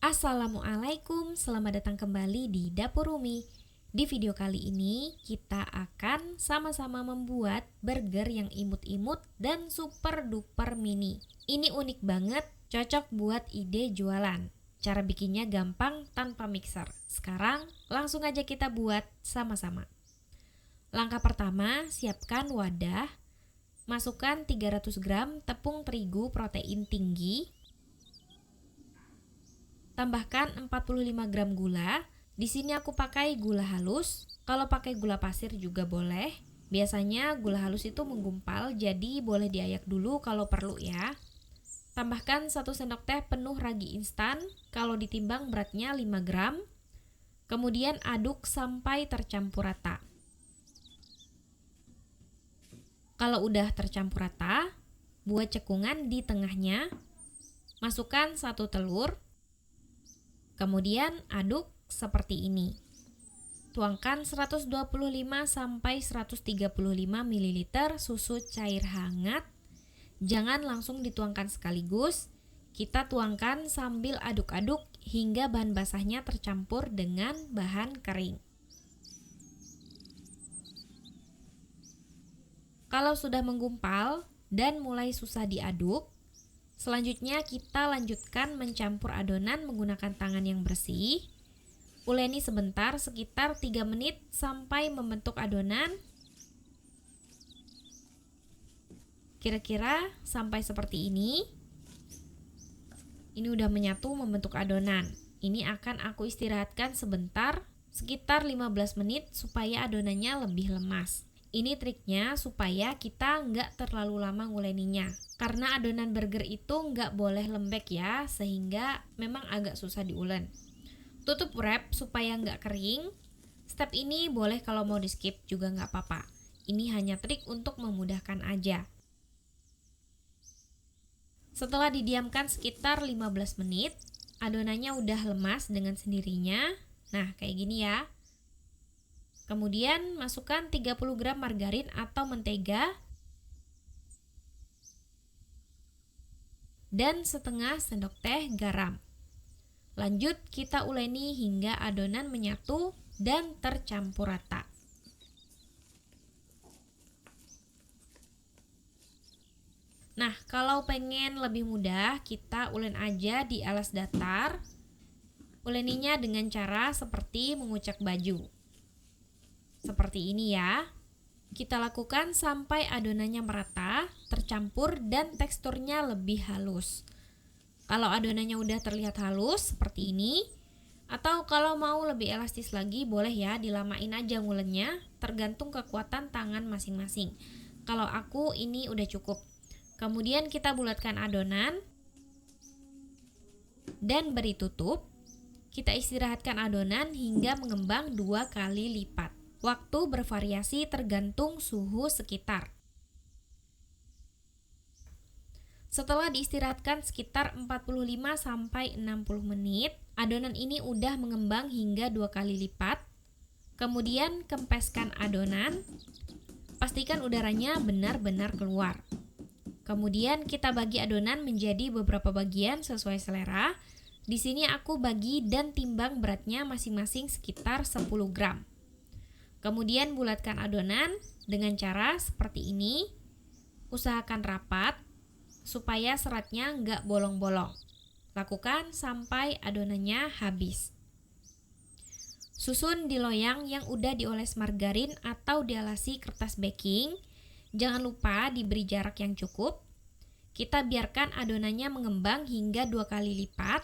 Assalamualaikum, selamat datang kembali di Dapur Umi. Di video kali ini kita akan sama-sama membuat burger yang imut-imut dan super duper mini. Ini unik banget, cocok buat ide jualan. Cara bikinnya gampang tanpa mixer. Sekarang langsung aja kita buat sama-sama. Langkah pertama, siapkan wadah. Masukkan 300 gram tepung terigu protein tinggi. Tambahkan 45 gram gula. Di sini aku pakai gula halus. Kalau pakai gula pasir juga boleh. Biasanya gula halus itu menggumpal, jadi boleh diayak dulu kalau perlu ya. Tambahkan 1 sendok teh penuh ragi instan. Kalau ditimbang beratnya 5 gram. Kemudian aduk sampai tercampur rata. Kalau udah tercampur rata, buat cekungan di tengahnya. Masukkan 1 telur. Kemudian aduk seperti ini. Tuangkan 125 sampai 135 ml susu cair hangat. Jangan langsung dituangkan sekaligus. Kita tuangkan sambil aduk-aduk hingga bahan basahnya tercampur dengan bahan kering. Kalau sudah menggumpal dan mulai susah diaduk, selanjutnya kita lanjutkan mencampur adonan menggunakan tangan yang bersih. Uleni sebentar sekitar 3 menit sampai membentuk adonan. Kira-kira sampai seperti ini. Ini udah menyatu membentuk adonan. Ini akan aku istirahatkan sebentar, sekitar 15 menit supaya adonannya lebih lemas. Ini triknya supaya kita nggak terlalu lama nguleninya. Karena adonan burger itu nggak boleh lembek ya, sehingga memang agak susah diulen. Tutup wrap supaya nggak kering. Step ini boleh kalau mau di skip juga nggak apa-apa. Ini hanya trik untuk memudahkan aja. Setelah didiamkan sekitar 15 menit, adonannya udah lemas dengan sendirinya. Nah, kayak gini ya. Kemudian masukkan 30 gram margarin atau mentega dan setengah sendok teh garam. Lanjut kita uleni hingga adonan menyatu dan tercampur rata. Nah, kalau pengen lebih mudah, kita ulen aja di alas datar. Uleninya dengan cara seperti mengucek baju. Seperti ini ya. Kita lakukan sampai adonannya merata, tercampur dan teksturnya lebih halus. Kalau adonannya udah terlihat halus seperti ini, atau kalau mau lebih elastis lagi boleh ya dilamain aja ngulennya, tergantung kekuatan tangan masing-masing. Kalau aku ini udah cukup. Kemudian kita bulatkan adonan dan beri tutup. Kita istirahatkan adonan hingga mengembang 2 kali lipat. Waktu bervariasi tergantung suhu sekitar. Setelah diistirahatkan sekitar 45 sampai 60 menit, adonan ini udah mengembang hingga 2 kali lipat. Kemudian kempeskan adonan. Pastikan udaranya benar-benar keluar. Kemudian kita bagi adonan menjadi beberapa bagian sesuai selera. Di sini aku bagi dan timbang beratnya masing-masing sekitar 10 gram. Kemudian bulatkan adonan dengan cara seperti ini. Usahakan rapat supaya seratnya nggak bolong-bolong. Lakukan sampai adonannya habis. Susun di loyang yang udah dioles margarin atau dialasi kertas baking. Jangan lupa diberi jarak yang cukup. Kita biarkan adonannya mengembang hingga 2 kali lipat.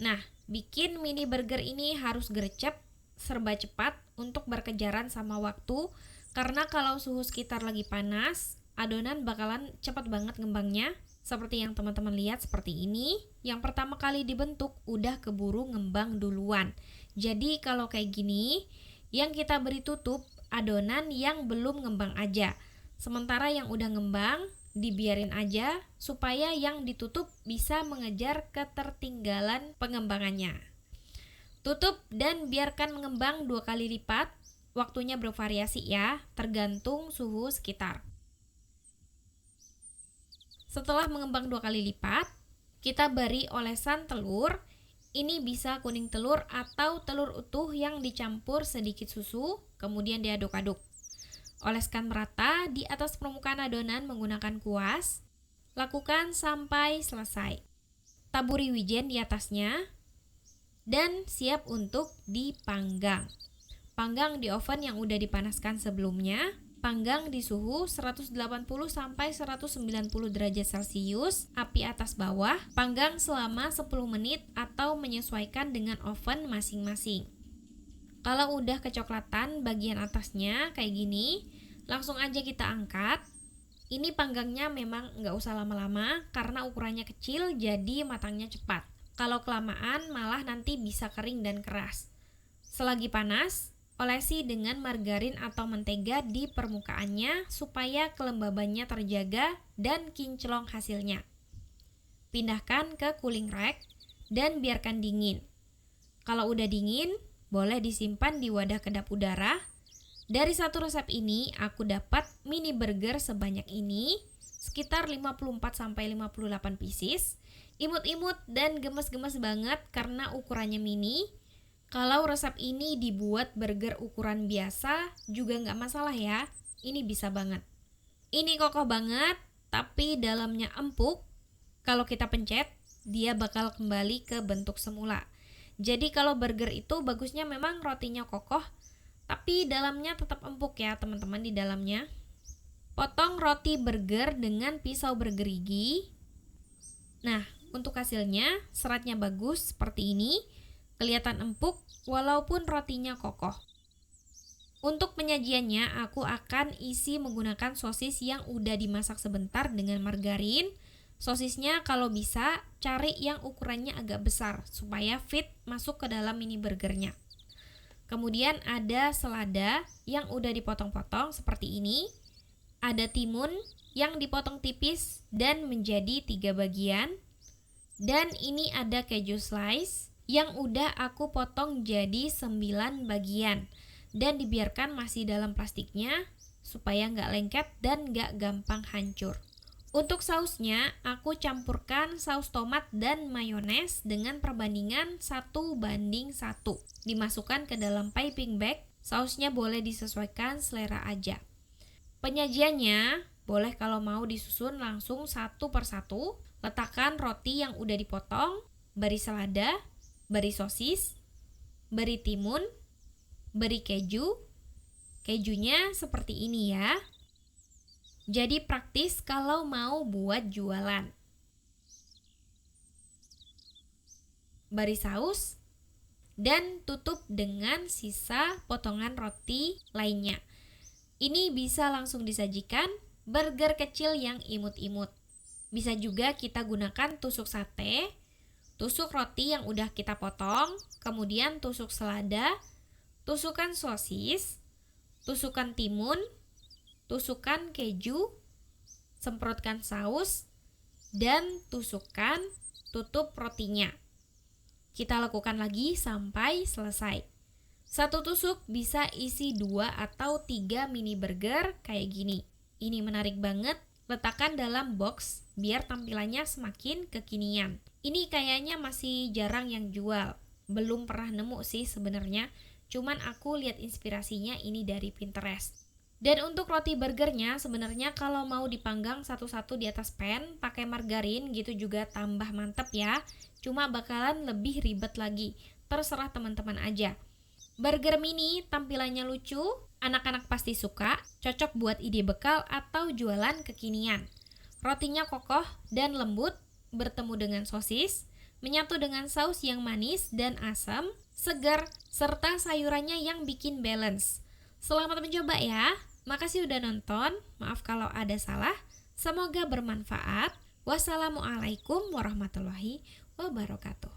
Nah, bikin mini burger ini harus gercep, serba cepat untuk berkejaran sama waktu. Karena kalau suhu sekitar lagi panas, adonan bakalan cepat banget ngembangnya. Seperti yang teman-teman lihat seperti ini. Yang pertama kali dibentuk udah keburu ngembang duluan. Jadi kalau kayak gini, yang kita beri tutup adonan yang belum ngembang aja. Sementara yang udah ngembang dibiarin aja supaya yang ditutup bisa mengejar ketertinggalan pengembangannya. Tutup dan biarkan mengembang 2 kali lipat. Waktunya bervariasi ya, tergantung suhu sekitar. Setelah mengembang 2 kali lipat, kita beri olesan telur. Ini bisa kuning telur atau telur utuh yang dicampur sedikit susu, kemudian diaduk-aduk. Oleskan merata di atas permukaan adonan menggunakan kuas. Lakukan sampai selesai. Taburi wijen di atasnya dan siap untuk dipanggang. Panggang di oven yang udah dipanaskan sebelumnya. Panggang di suhu 180 sampai 190 derajat Celcius, api atas bawah. Panggang selama 10 menit atau menyesuaikan dengan oven masing-masing. Kalau udah kecoklatan bagian atasnya kayak gini, langsung aja kita angkat. Ini panggangnya memang nggak usah lama-lama karena ukurannya kecil, jadi matangnya cepat. Kalau kelamaan malah nanti bisa kering dan keras. Selagi panas, olesi dengan margarin atau mentega di permukaannya supaya kelembabannya terjaga dan kinclong hasilnya. Pindahkan ke cooling rack dan biarkan dingin. Kalau udah dingin, boleh disimpan di wadah kedap udara. Dari satu resep ini, aku dapat mini burger sebanyak ini, sekitar 54-58 pieces. Imut-imut dan gemes-gemes banget karena ukurannya mini. Kalau resep ini dibuat burger ukuran biasa juga nggak masalah ya, ini bisa banget. Ini kokoh banget, tapi dalamnya empuk. Kalau kita pencet, dia bakal kembali ke bentuk semula. Jadi kalau burger itu bagusnya memang rotinya kokoh, tapi dalamnya tetap empuk ya teman-teman di dalamnya. Potong roti burger dengan pisau bergerigi. Nah, untuk hasilnya seratnya bagus seperti ini. Kelihatan empuk walaupun rotinya kokoh. Untuk penyajiannya aku akan isi menggunakan sosis yang udah dimasak sebentar dengan margarin. Sosisnya kalau bisa cari yang ukurannya agak besar supaya fit masuk ke dalam mini burgernya. Kemudian ada selada yang udah dipotong-potong seperti ini. Ada timun yang dipotong tipis dan menjadi 3 bagian. Dan ini ada keju slice yang udah aku potong jadi 9 bagian dan dibiarkan masih dalam plastiknya supaya nggak lengket dan nggak gampang hancur. Untuk sausnya, aku campurkan saus tomat dan mayones dengan perbandingan 1:1. Dimasukkan ke dalam piping bag, sausnya boleh disesuaikan selera aja. Penyajiannya, boleh kalau mau disusun langsung satu persatu. Letakkan roti yang udah dipotong, beri selada, beri sosis, beri timun, beri keju. Kejunya seperti ini ya. Jadi praktis kalau mau buat jualan. Beri saus dan tutup dengan sisa potongan roti lainnya. Ini bisa langsung disajikan burger kecil yang imut-imut. Bisa juga kita gunakan tusuk sate, tusuk roti yang udah kita potong, kemudian tusuk selada, tusukan sosis, tusukan timun, tusukan keju, semprotkan saus, dan tusukan tutup rotinya. Kita lakukan lagi sampai selesai. Satu tusuk bisa isi 2 atau 3 mini burger kayak gini. Ini menarik banget, letakkan dalam box biar tampilannya semakin kekinian. Ini kayaknya masih jarang yang jual. Belum pernah nemu sih sebenarnya. Cuman aku lihat inspirasinya ini dari Pinterest. Dan untuk roti burgernya sebenarnya kalau mau dipanggang satu-satu di atas pan pakai margarin gitu juga tambah mantep ya. Cuma bakalan lebih ribet lagi. Terserah teman-teman aja. Burger mini tampilannya lucu, anak-anak pasti suka, cocok buat ide bekal atau jualan kekinian. Rotinya kokoh dan lembut, bertemu dengan sosis, menyatu dengan saus yang manis dan asam, segar, serta sayurannya yang bikin balance. Selamat mencoba ya. Makasih udah nonton. Maaf kalau ada salah. Semoga bermanfaat. Wassalamualaikum warahmatullahi wabarakatuh.